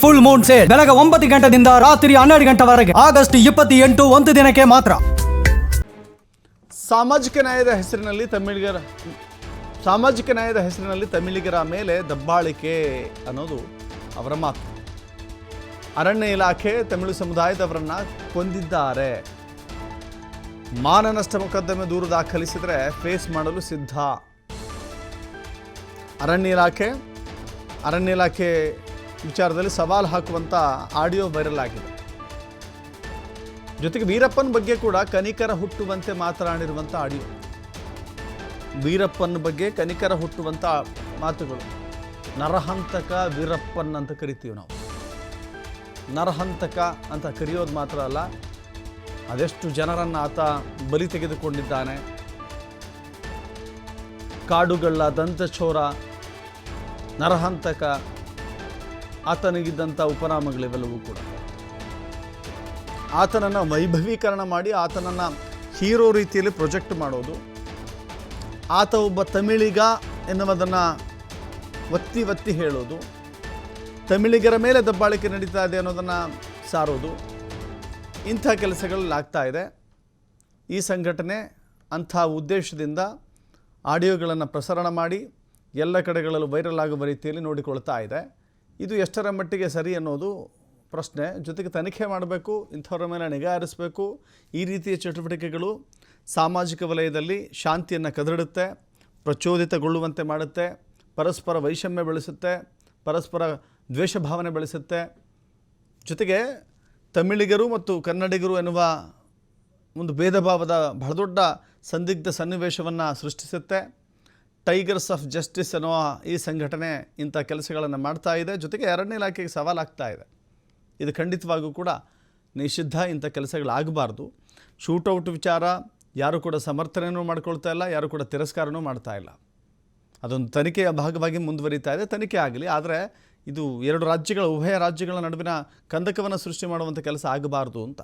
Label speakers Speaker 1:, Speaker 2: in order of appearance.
Speaker 1: Full Moon sale ಬೆಳಗ್ಗೆ 9 ಗಂಟೆಯಿಂದ ರಾತ್ರಿ 12 ಗಂಟೆವರೆಗೆ ಆಗಸ್ಟ್ 28 ಒಂದು ದಿನಕ್ಕೆ ಮಾತ್ರ.
Speaker 2: ಸಾಮಾಜಿಕ ನ್ಯಾಯದ ಹೆಸರಿನಲ್ಲಿ ತಮಿಳಿಗರ ಮೇಲೆ ದಬ್ಬಾಳಿಕೆ ಅನ್ನೋದು ಅವರ ಮಾತು. ಅರಣ್ಯ ಇಲಾಖೆ ತಮಿಳು ಸಮುದಾಯದವರನ್ನ ಕೊಂದಿದ್ದಾರೆ. ಮಾನನಷ್ಟ ಮೊಕದ್ದಮೆ ದೂರು ದಾಖಲಿಸಿದರೆ ಫೇಸ್ ಮಾಡಲು ಸಿದ್ಧ. ಅರಣ್ಯ ಇಲಾಖೆ ವಿಚಾರದಲ್ಲಿ ಸವಾಲು ಹಾಕುವಂಥ ಆಡಿಯೋ ವೈರಲ್ ಆಗಿದೆ. ಜೊತೆಗೆ ವೀರಪ್ಪನ ಬಗ್ಗೆ ಕೂಡ ಕನಿಕರ ಹುಟ್ಟುವಂತೆ ಮಾತನಾಡಿರುವಂಥ ಆಡಿಯೋ. ವೀರಪ್ಪನ ಬಗ್ಗೆ ಕನಿಕರ ಹುಟ್ಟುವಂಥ ಮಾತುಗಳು. ನರಹಂತಕ ವೀರಪ್ಪನ್ ಅಂತ ಕರಿತೀವಿ ನಾವು. ನರಹಂತಕ ಅಂತ ಕರೆಯೋದು ಮಾತ್ರ ಅಲ್ಲ, ಅದೆಷ್ಟು ಜನರನ್ನು ಆತ ಬಲಿ ತೆಗೆದುಕೊಂಡಿದ್ದಾನೆ. ಕಾಡುಗಳ್ಳ, ದಂತಚೋರ, ನರಹಂತಕ, ಆತನಿಗಿದ್ದಂಥ ಉಪನಾಮಗಳಿವೆಲ್ಲವೂ ಕೂಡ. ಆತನನ್ನು ವೈಭವೀಕರಣ ಮಾಡಿ ಆತನನ್ನು ಹೀರೋ ರೀತಿಯಲ್ಲಿ ಪ್ರೊಜೆಕ್ಟ್ ಮಾಡೋದು, ಆತ ಒಬ್ಬ ತಮಿಳಿಗ ಎನ್ನುವುದನ್ನು ಒತ್ತಿ ಹೇಳೋದು, ತಮಿಳಿಗರ ಮೇಲೆ ದಬ್ಬಾಳಿಕೆ ನಡೀತಾ ಇದೆ ಅನ್ನೋದನ್ನು ಸಾರೋದು, ಇಂಥ ಕೆಲಸಗಳಲ್ಲಿ ಆಗ್ತಾ ಇದೆ. ಈ ಸಂಘಟನೆ ಅಂಥ ಉದ್ದೇಶದಿಂದ ಆಡಿಯೋಗಳನ್ನು ಪ್ರಸಾರ ಮಾಡಿ ಎಲ್ಲ ಕಡೆಗಳಲ್ಲೂ ವೈರಲ್ ಆಗುವ ರೀತಿಯಲ್ಲಿ ನೋಡಿಕೊಳ್ತಾ ಇದೆ. ಇದು ಎಷ್ಟರ ಮಟ್ಟಿಗೆ ಸರಿ ಅನ್ನೋದು ಪ್ರಶ್ನೆ. ಜೊತೆಗೆ ತನಿಖೆ ಮಾಡಬೇಕು, ಇಂಥವ್ರ ಮೇಲೆ ನಿಗಾ ಹರಿಸಬೇಕು. ಈ ರೀತಿಯ ಚಟುವಟಿಕೆಗಳು ಸಾಮಾಜಿಕ ವಲಯದಲ್ಲಿ ಶಾಂತಿಯನ್ನು ಕದಡುತ್ತೆ, ಪ್ರಚೋದಿತಗೊಳ್ಳುವಂತೆ ಮಾಡುತ್ತೆ, ಪರಸ್ಪರ ವೈಷಮ್ಯ ಬೆಳೆಸುತ್ತೆ, ಪರಸ್ಪರ ದ್ವೇಷ ಭಾವನೆ ಬೆಳೆಸುತ್ತೆ. ಜೊತೆಗೆ ತಮಿಳಿಗರು ಮತ್ತು ಕನ್ನಡಿಗರು ಎನ್ನುವ ಒಂದು ಭೇದ ಭಾವದ ಬಹಳ ದೊಡ್ಡ ಸಂದಿಗ್ಧ ಸನ್ನಿವೇಶವನ್ನು ಸೃಷ್ಟಿಸುತ್ತೆ. ಟೈಗರ್ಸ್ ಆಫ್ ಜಸ್ಟಿಸ್ ಅನ್ನುವ ಈ ಸಂಘಟನೆ ಇಂಥ ಕೆಲಸಗಳನ್ನು ಮಾಡ್ತಾ ಇದೆ. ಜೊತೆಗೆ ಅರಣ್ಯ ಇಲಾಖೆಗೆ ಸವಾಲಾಗ್ತಾ ಇದೆ. ಇದು ಖಂಡಿತವಾಗೂ ಕೂಡ ನಿಷಿದ್ಧ. ಇಂಥ ಕೆಲಸಗಳಾಗಬಾರ್ದು. ಶೂಟೌಟ್ ವಿಚಾರ ಯಾರು ಕೂಡ ಸಮರ್ಥನೆಯೂ ಮಾಡ್ಕೊಳ್ತಾ ಇಲ್ಲ, ಯಾರು ಕೂಡ ತಿರಸ್ಕಾರನೂ ಮಾಡ್ತಾ ಇಲ್ಲ. ಅದೊಂದು ತನಿಖೆಯ ಭಾಗವಾಗಿ ಮುಂದುವರಿತಾ ಇದೆ. ತನಿಖೆ ಆಗಲಿ, ಆದರೆ ಇದು ಉಭಯ ರಾಜ್ಯಗಳ ನಡುವಿನ ಕಂದಕವನ್ನು ಸೃಷ್ಟಿ ಮಾಡುವಂಥ ಕೆಲಸ ಆಗಬಾರ್ದು ಅಂತ.